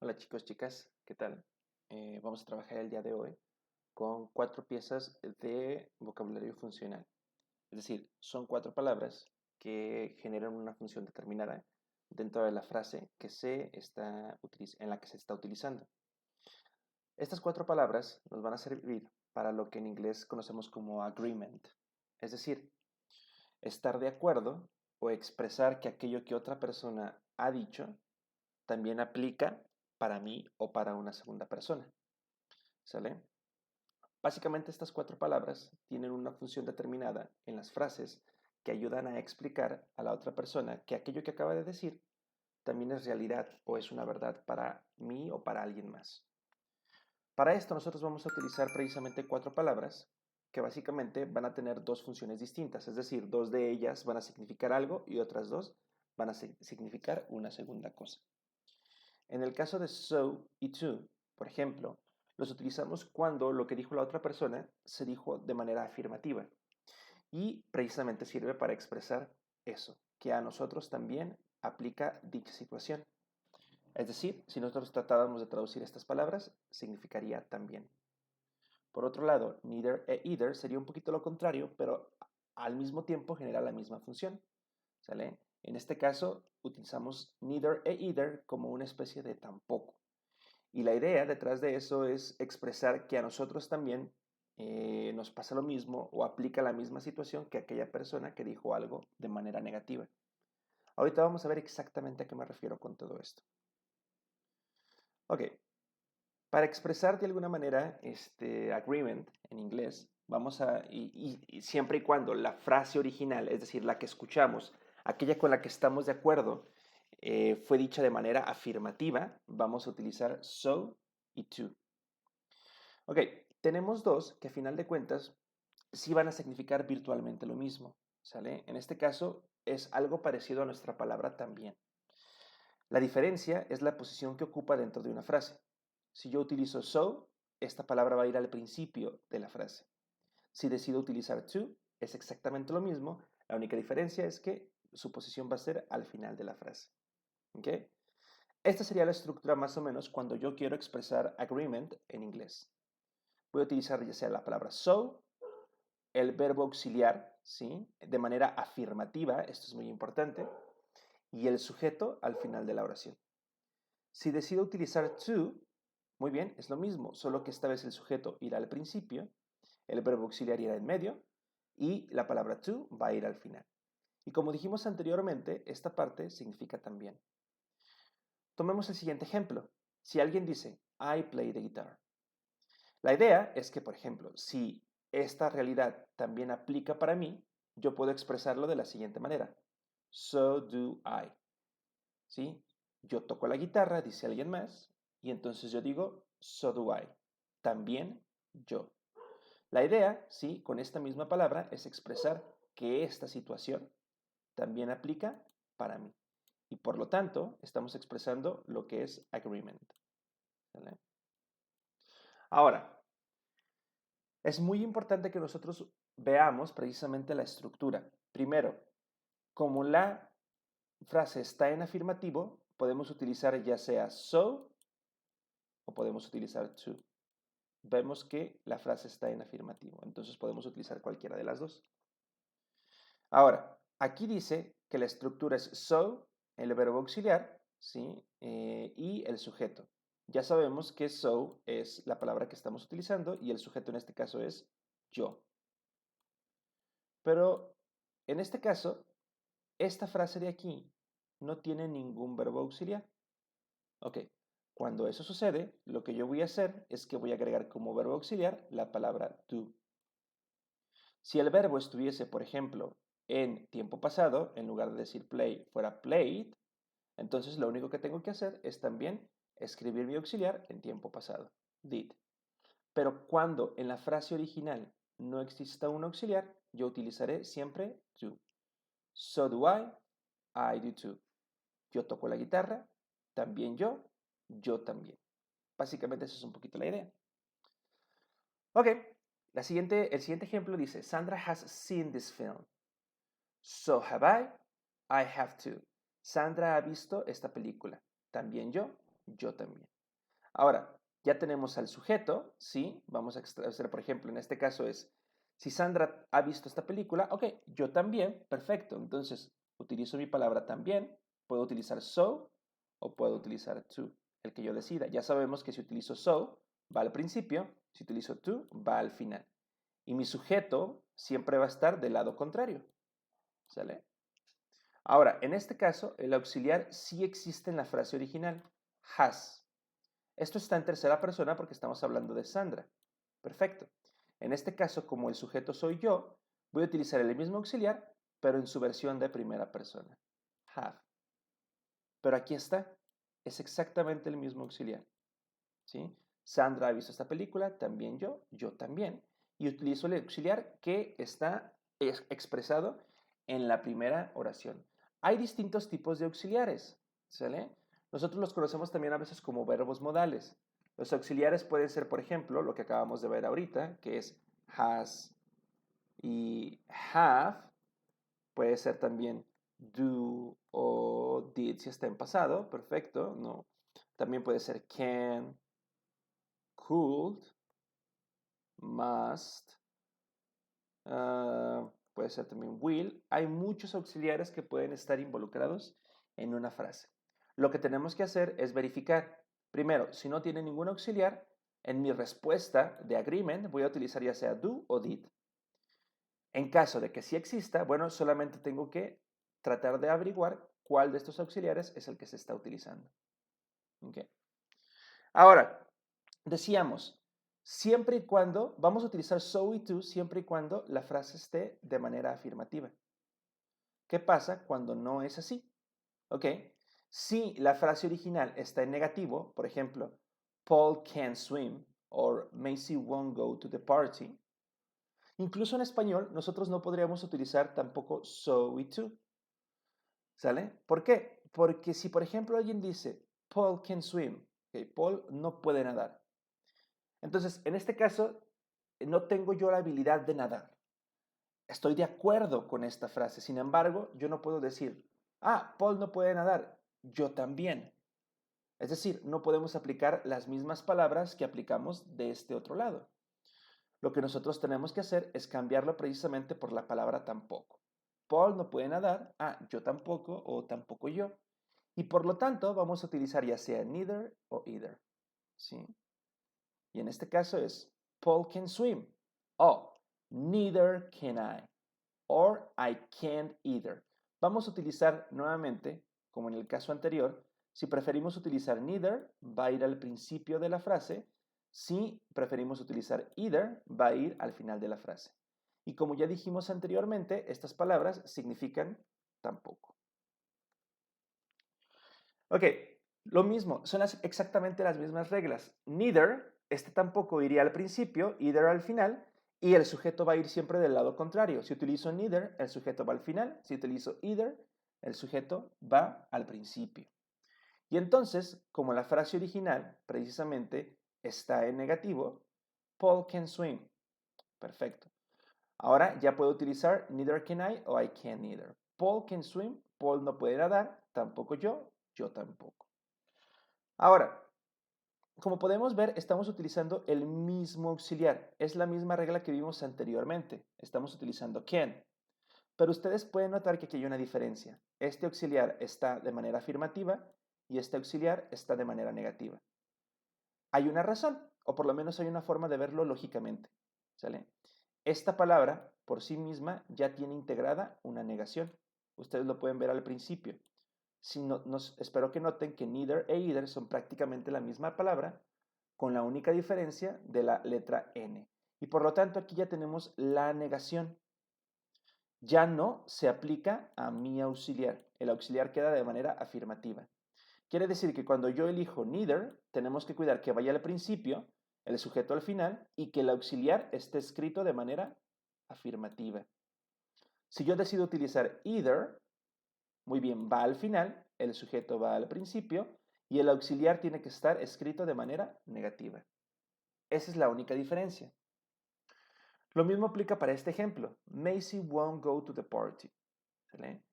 Hola chicos, chicas, ¿qué tal? Vamos a trabajar el día de hoy con 4 piezas de vocabulario funcional. Es decir, son 4 palabras que generan una función determinada dentro de la frase en la que se está utilizando. Estas 4 palabras nos van a servir para lo que en inglés conocemos como agreement. Es decir, estar de acuerdo o expresar que aquello que otra persona ha dicho también aplica para mí o para una segunda persona. ¿Sale? Básicamente estas 4 palabras tienen una función determinada en las frases que ayudan a explicar a la otra persona que aquello que acaba de decir también es realidad o es una verdad para mí o para alguien más. Para esto nosotros vamos a utilizar precisamente 4 palabras que básicamente van a tener 2 funciones distintas, es decir, 2 de ellas van a significar algo y otras 2 van a significar una segunda cosa. En el caso de so y to, por ejemplo, los utilizamos cuando lo que dijo la otra persona se dijo de manera afirmativa y precisamente sirve para expresar eso, que a nosotros también aplica dicha situación. Es decir, si nosotros tratáramos de traducir estas palabras, significaría también. Por otro lado, neither e either sería un poquito lo contrario, pero al mismo tiempo genera la misma función. ¿Sale? En este caso, utilizamos neither e either como una especie de tampoco. Y la idea detrás de eso es expresar que a nosotros también nos pasa lo mismo o aplica la misma situación que aquella persona que dijo algo de manera negativa. Ahorita vamos a ver exactamente a qué me refiero con todo esto. Ok, para expresar de alguna manera este agreement en inglés, y siempre y cuando la frase original, es decir, la que escuchamos, aquella con la que estamos de acuerdo, fue dicha de manera afirmativa, vamos a utilizar so y to. Ok, tenemos dos que a final de cuentas sí van a significar virtualmente lo mismo, ¿sale? En este caso es algo parecido a nuestra palabra también. La diferencia es la posición que ocupa dentro de una frase. Si yo utilizo so, esta palabra va a ir al principio de la frase. Si decido utilizar to, es exactamente lo mismo. La única diferencia es que su posición va a ser al final de la frase. ¿Ok? Esta sería la estructura más o menos cuando yo quiero expresar agreement en inglés. Voy a utilizar ya sea la palabra so, el verbo auxiliar, ¿sí? De manera afirmativa, esto es muy importante, y el sujeto al final de la oración. Si decido utilizar to, muy bien, es lo mismo, solo que esta vez el sujeto irá al principio, el verbo auxiliar irá en medio y la palabra to va a ir al final. Y como dijimos anteriormente, esta parte significa también. Tomemos el siguiente ejemplo. Si alguien dice, I play the guitar. La idea es que, por ejemplo, si esta realidad también aplica para mí, yo puedo expresarlo de la siguiente manera. So do I. ¿Sí? Yo toco la guitarra, dice alguien más, y entonces yo digo, so do I. También yo. La idea, sí, con esta misma palabra es expresar que esta situación también aplica para mí. Y por lo tanto, estamos expresando lo que es agreement. ¿Vale? Ahora, es muy importante que nosotros veamos precisamente la estructura. Primero, como la frase está en afirmativo, podemos utilizar ya sea so o podemos utilizar to. Vemos que la frase está en afirmativo, entonces podemos utilizar cualquiera de las dos. Ahora, aquí dice que la estructura es so, el verbo auxiliar, ¿sí? Y el sujeto. Ya sabemos que so es la palabra que estamos utilizando y el sujeto en este caso es yo. Pero en este caso, esta frase de aquí no tiene ningún verbo auxiliar. Ok, cuando eso sucede, lo que yo voy a hacer es que voy a agregar como verbo auxiliar la palabra do. Si el verbo estuviese, por ejemplo, en tiempo pasado, en lugar de decir play fuera played, entonces lo único que tengo que hacer es también escribir mi auxiliar en tiempo pasado, did. Pero cuando en la frase original no exista un auxiliar, yo utilizaré siempre do. So do I do too. Yo toco la guitarra, también yo también. Básicamente eso es un poquito la idea. Ok, el siguiente ejemplo dice, Sandra has seen this film. So have I have too. Sandra ha visto esta película. También yo también. Ahora, ya tenemos al sujeto, ¿sí? Vamos a hacer, por ejemplo, en este caso es, si Sandra ha visto esta película, ok, yo también, perfecto. Entonces, utilizo mi palabra también, puedo utilizar so o puedo utilizar to, el que yo decida. Ya sabemos que si utilizo so, va al principio, si utilizo to, va al final. Y mi sujeto siempre va a estar del lado contrario, ¿sale? Ahora, en este caso, el auxiliar sí existe en la frase original, has. Esto está en tercera persona porque estamos hablando de Sandra. Perfecto. En este caso, como el sujeto soy yo, voy a utilizar el mismo auxiliar, pero en su versión de primera persona. Have. Pero aquí está. Es exactamente el mismo auxiliar. ¿Sí? Sandra ha visto esta película, también yo también. Y utilizo el auxiliar que está expresado en la primera oración. Hay distintos tipos de auxiliares, ¿sale? Nosotros los conocemos también a veces como verbos modales. Los auxiliares pueden ser, por ejemplo, lo que acabamos de ver ahorita, que es has y have. Puede ser también do o did si está en pasado, perfecto, ¿no? También puede ser can, could, must, puede ser también will. Hay muchos auxiliares que pueden estar involucrados en una frase. Lo que tenemos que hacer es verificar, primero, si no tiene ningún auxiliar, en mi respuesta de agreement voy a utilizar ya sea do o did. En caso de que sí exista, bueno, solamente tengo que tratar de averiguar cuál de estos auxiliares es el que se está utilizando. ¿Okay? Ahora, decíamos, siempre y cuando, vamos a utilizar so y to siempre y cuando la frase esté de manera afirmativa. ¿Qué pasa cuando no es así? ¿Ok? Si la frase original está en negativo, por ejemplo, Paul can't swim or Macy won't go to the party, incluso en español nosotros no podríamos utilizar tampoco so y to. ¿Sale? ¿Por qué? Porque si por ejemplo alguien dice Paul can swim, okay, Paul no puede nadar. Entonces, en este caso, no tengo yo la habilidad de nadar. Estoy de acuerdo con esta frase. Sin embargo, yo no puedo decir, Paul no puede nadar. Yo también. Es decir, no podemos aplicar las mismas palabras que aplicamos de este otro lado. Lo que nosotros tenemos que hacer es cambiarlo precisamente por la palabra tampoco. Paul no puede nadar. Yo tampoco o tampoco yo. Y por lo tanto, vamos a utilizar ya sea neither o either. ¿Sí? Y en este caso es Paul can swim. Neither can I. Or I can't either. Vamos a utilizar nuevamente, como en el caso anterior, si preferimos utilizar neither, va a ir al principio de la frase. Si preferimos utilizar either, va a ir al final de la frase. Y como ya dijimos anteriormente, estas palabras significan tampoco. Ok, lo mismo, son exactamente las mismas reglas. Neither, este tampoco iría al principio, either al final, y el sujeto va a ir siempre del lado contrario. Si utilizo neither, el sujeto va al final. Si utilizo either, el sujeto va al principio. Y entonces, como la frase original precisamente está en negativo, Paul can swim. Perfecto. Ahora ya puedo utilizar neither can I o I can't neither. Paul can swim, Paul no puede nadar, tampoco yo tampoco. Ahora, como podemos ver, estamos utilizando el mismo auxiliar. Es la misma regla que vimos anteriormente. Estamos utilizando can. Pero ustedes pueden notar que aquí hay una diferencia. Este auxiliar está de manera afirmativa y este auxiliar está de manera negativa. Hay una razón, o por lo menos hay una forma de verlo lógicamente. ¿Sale? Esta palabra por sí misma ya tiene integrada una negación. Ustedes lo pueden ver al principio. Espero que noten que neither e either son prácticamente la misma palabra, con la única diferencia de la letra N. Y por lo tanto aquí ya tenemos la negación. Ya no se aplica a mi auxiliar. El auxiliar queda de manera afirmativa. Quiere decir que cuando yo elijo neither, tenemos que cuidar que vaya al principio, el sujeto al final, y que el auxiliar esté escrito de manera afirmativa. Si yo decido utilizar either, muy bien, va al final, el sujeto va al principio y el auxiliar tiene que estar escrito de manera negativa. Esa es la única diferencia. Lo mismo aplica para este ejemplo. Macy won't go to the party. ¿Sale?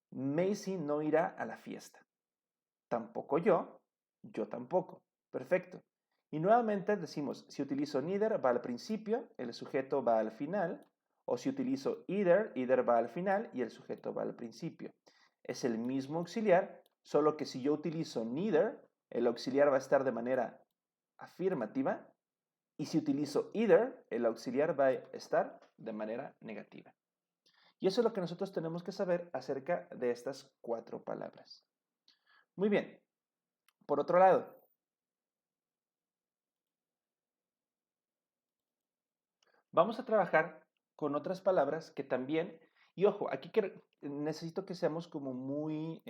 Macy no irá a la fiesta. Tampoco yo. Yo tampoco. Perfecto. Y nuevamente decimos, si utilizo neither va al principio, el sujeto va al final, o si utilizo either, either va al final y el sujeto va al principio. Es el mismo auxiliar, solo que si yo utilizo neither, el auxiliar va a estar de manera afirmativa, y si utilizo either, el auxiliar va a estar de manera negativa. Y eso es lo que nosotros tenemos que saber acerca de estas 4 palabras. Muy bien. Por otro lado, vamos a trabajar con otras palabras que también, y ojo, aquí necesito que seamos como muy,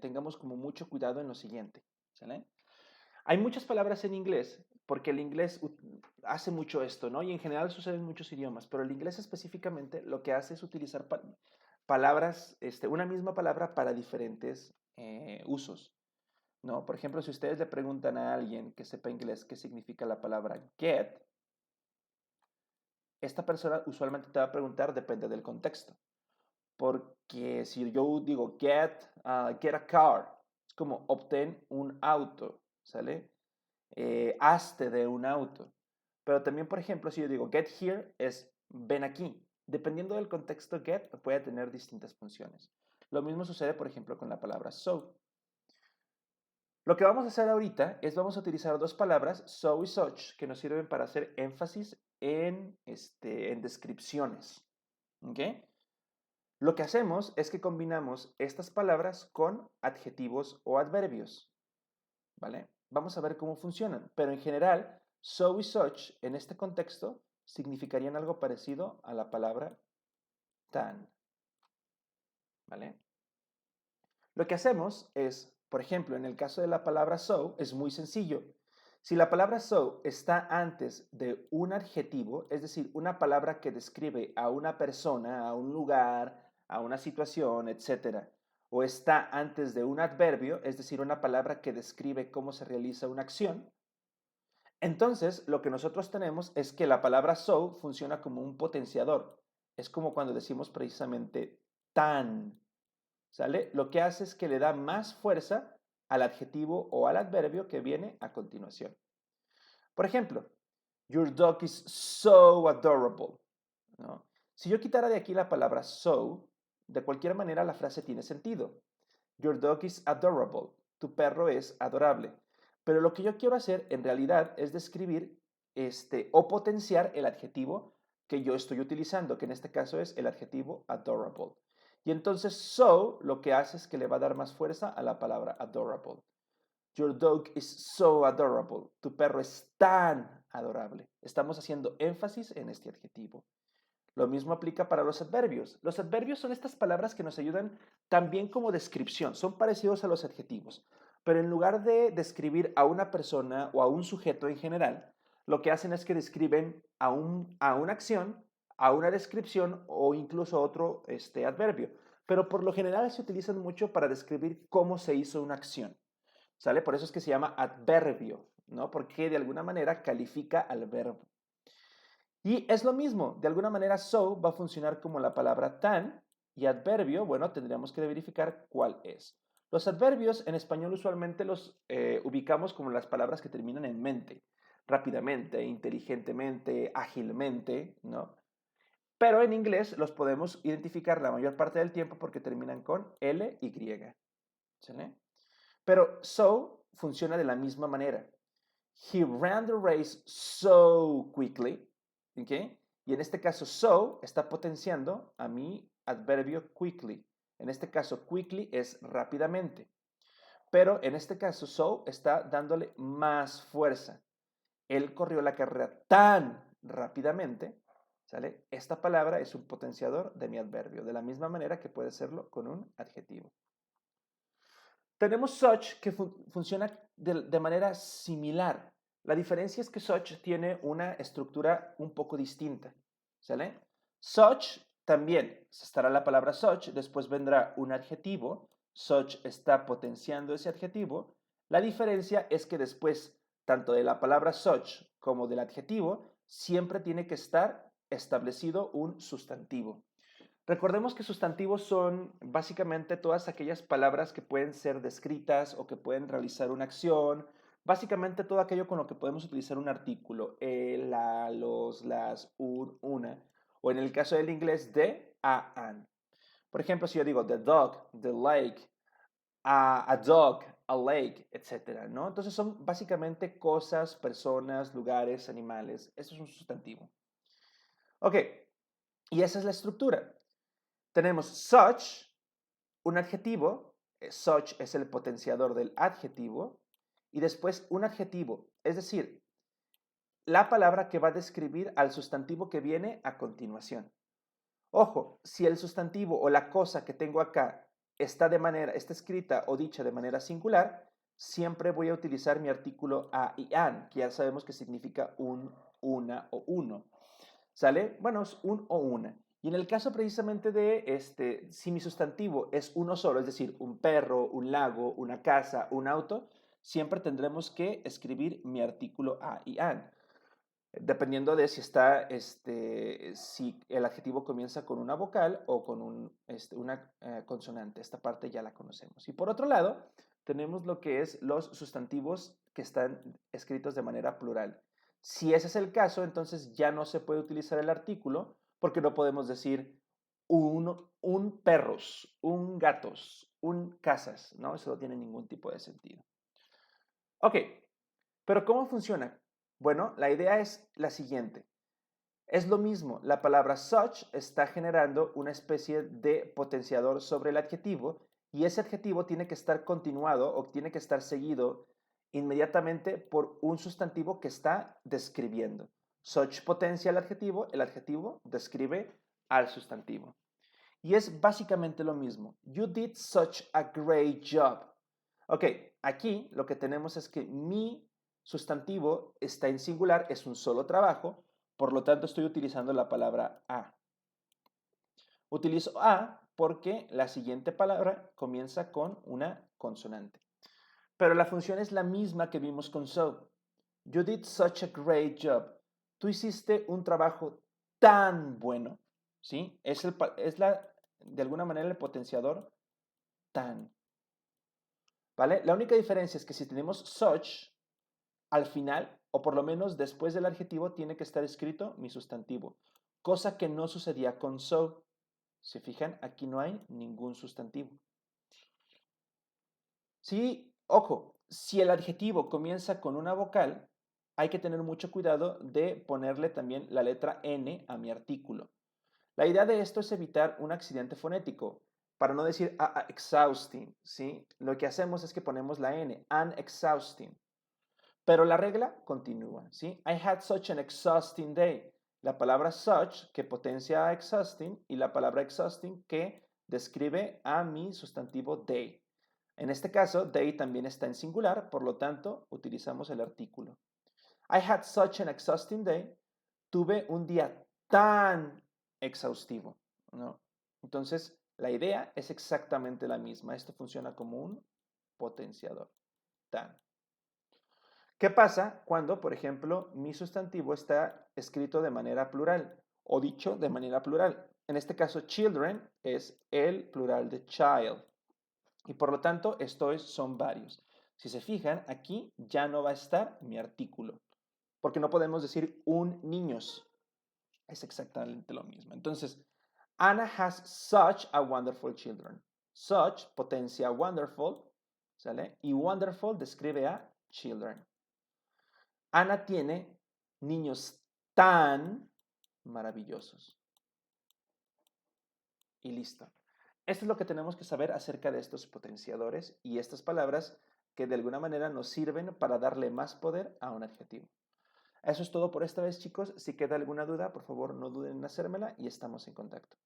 tengamos como mucho cuidado en lo siguiente, ¿sale? Hay muchas palabras en inglés, porque el inglés hace mucho esto, ¿no? Y en general sucede en muchos idiomas, pero el inglés específicamente lo que hace es utilizar palabras, una misma palabra para diferentes usos, ¿no? Por ejemplo, si ustedes le preguntan a alguien que sepa inglés qué significa la palabra get, esta persona usualmente te va a preguntar, depende del contexto. Porque si yo digo get a car, es como obtén un auto, ¿sale? Hazte de un auto. Pero también, por ejemplo, si yo digo get here, es ven aquí. Dependiendo del contexto, get puede tener distintas funciones. Lo mismo sucede, por ejemplo, con la palabra so. Lo que vamos a hacer ahorita es vamos a utilizar 2 palabras, so y such, que nos sirven para hacer énfasis en descripciones. ¿Ok? Lo que hacemos es que combinamos estas palabras con adjetivos o adverbios, ¿vale? Vamos a ver cómo funcionan, pero en general, so y such en este contexto significarían algo parecido a la palabra tan, ¿vale? Lo que hacemos es, por ejemplo, en el caso de la palabra so, es muy sencillo. Si la palabra so está antes de un adjetivo, es decir, una palabra que describe a una persona, a un lugar, a una situación, etc., o está antes de un adverbio, es decir, una palabra que describe cómo se realiza una acción, entonces lo que nosotros tenemos es que la palabra so funciona como un potenciador. Es como cuando decimos precisamente tan. ¿Sale? Lo que hace es que le da más fuerza al adjetivo o al adverbio que viene a continuación. Por ejemplo, your dog is so adorable, ¿no? Si yo quitara de aquí la palabra so, de cualquier manera la frase tiene sentido. Your dog is adorable. Tu perro es adorable. Pero lo que yo quiero hacer en realidad es describir o potenciar el adjetivo que yo estoy utilizando, que en este caso es el adjetivo adorable. Y entonces so lo que hace es que le va a dar más fuerza a la palabra adorable. Your dog is so adorable. Tu perro es tan adorable. Estamos haciendo énfasis en este adjetivo. Lo mismo aplica para los adverbios. Los adverbios son estas palabras que nos ayudan también como descripción, son parecidos a los adjetivos, pero en lugar de describir a una persona o a un sujeto en general, lo que hacen es que describen a una acción, a una descripción o incluso otro adverbio. Pero por lo general se utilizan mucho para describir cómo se hizo una acción. ¿Sale? Por eso es que se llama adverbio, ¿no? Porque de alguna manera califica al verbo. Y es lo mismo, de alguna manera so va a funcionar como la palabra tan y adverbio, bueno, tendríamos que verificar cuál es. Los adverbios en español usualmente los ubicamos como las palabras que terminan en mente, rápidamente, inteligentemente, ágilmente, ¿no? Pero en inglés los podemos identificar la mayor parte del tiempo porque terminan con L, Y. ¿Sale? Pero so funciona de la misma manera. He ran the race so quickly. ¿Okay? Y en este caso, so está potenciando a mi adverbio quickly. En este caso, quickly es rápidamente. Pero en este caso, so está dándole más fuerza. Él corrió la carrera tan rápidamente, ¿sale? Esta palabra es un potenciador de mi adverbio, de la misma manera que puede serlo con un adjetivo. Tenemos such que funciona de manera similar. La diferencia es que such tiene una estructura un poco distinta. ¿Sale? Such también estará la palabra such, después vendrá un adjetivo. Such está potenciando ese adjetivo. La diferencia es que después, tanto de la palabra such como del adjetivo, siempre tiene que estar establecido un sustantivo. Recordemos que sustantivos son básicamente todas aquellas palabras que pueden ser descritas o que pueden realizar una acción, básicamente todo aquello con lo que podemos utilizar un artículo, el, la, los, las, un, una, o en el caso del inglés, de, a, an. Por ejemplo, si yo digo the dog, the lake, a dog, a lake, etcétera, ¿no? Entonces son básicamente cosas, personas, lugares, animales. Eso es un sustantivo. Ok, y esa es la estructura. Tenemos such, un adjetivo, such es el potenciador del adjetivo, y después un adjetivo, es decir, la palabra que va a describir al sustantivo que viene a continuación. Ojo, si el sustantivo o la cosa que tengo acá está escrita o dicha de manera singular, siempre voy a utilizar mi artículo a y an, que ya sabemos que significa un, una o uno. ¿Sale? Bueno, es un o una. Y en el caso precisamente de si mi sustantivo es uno solo, es decir, un perro, un lago, una casa, un auto, siempre tendremos que escribir mi artículo a y an. Dependiendo de si si el adjetivo comienza con una vocal o con una consonante. Esta parte ya la conocemos. Y por otro lado, tenemos lo que es los sustantivos que están escritos de manera plural. Si ese es el caso, entonces ya no se puede utilizar el artículo porque no podemos decir un perros, un gatos, un casas, ¿no? Eso no tiene ningún tipo de sentido. Ok, pero ¿cómo funciona? Bueno, la idea es la siguiente. Es lo mismo, la palabra such está generando una especie de potenciador sobre el adjetivo y ese adjetivo tiene que estar continuado o tiene que estar seguido inmediatamente por un sustantivo que está describiendo. Such potencia el adjetivo describe al sustantivo. Y es básicamente lo mismo. You did such a great job. Ok, aquí lo que tenemos es que mi sustantivo está en singular, es un solo trabajo, por lo tanto estoy utilizando la palabra a. Utilizo a porque la siguiente palabra comienza con una consonante. Pero la función es la misma que vimos con so. You did such a great job. Tú hiciste un trabajo tan bueno, ¿sí? De alguna manera el potenciador tan, ¿vale? La única diferencia es que si tenemos such, al final, o por lo menos después del adjetivo, tiene que estar escrito mi sustantivo, cosa que no sucedía con so. Si fijan, aquí no hay ningún sustantivo. Sí, ojo, si el adjetivo comienza con una vocal, hay que tener mucho cuidado de ponerle también la letra N a mi artículo. La idea de esto es evitar un accidente fonético, para no decir exhausting, ¿sí? Lo que hacemos es que ponemos la N, an exhausting. Pero la regla continúa, ¿sí? I had such an exhausting day. La palabra such que potencia a exhausting y la palabra exhausting que describe a mi sustantivo day. En este caso, day también está en singular, por lo tanto, utilizamos el artículo. I had such an exhausting day. Tuve un día tan exhaustivo, ¿no? Entonces, la idea es exactamente la misma. Esto funciona como un potenciador. Tan. ¿Qué pasa cuando, por ejemplo, mi sustantivo está escrito de manera plural o dicho de manera plural? En este caso, children es el plural de child y por lo tanto estos son varios. Si se fijan, aquí ya no va a estar mi artículo porque no podemos decir un niños. Es exactamente lo mismo. Entonces, Anna has such a wonderful children. Such potencia wonderful, ¿sale? Y wonderful describe a children. Ana tiene niños tan maravillosos. Y listo. Esto es lo que tenemos que saber acerca de estos potenciadores y estas palabras que de alguna manera nos sirven para darle más poder a un adjetivo. Eso es todo por esta vez, chicos. Si queda alguna duda, por favor no duden en hacérmela y estamos en contacto.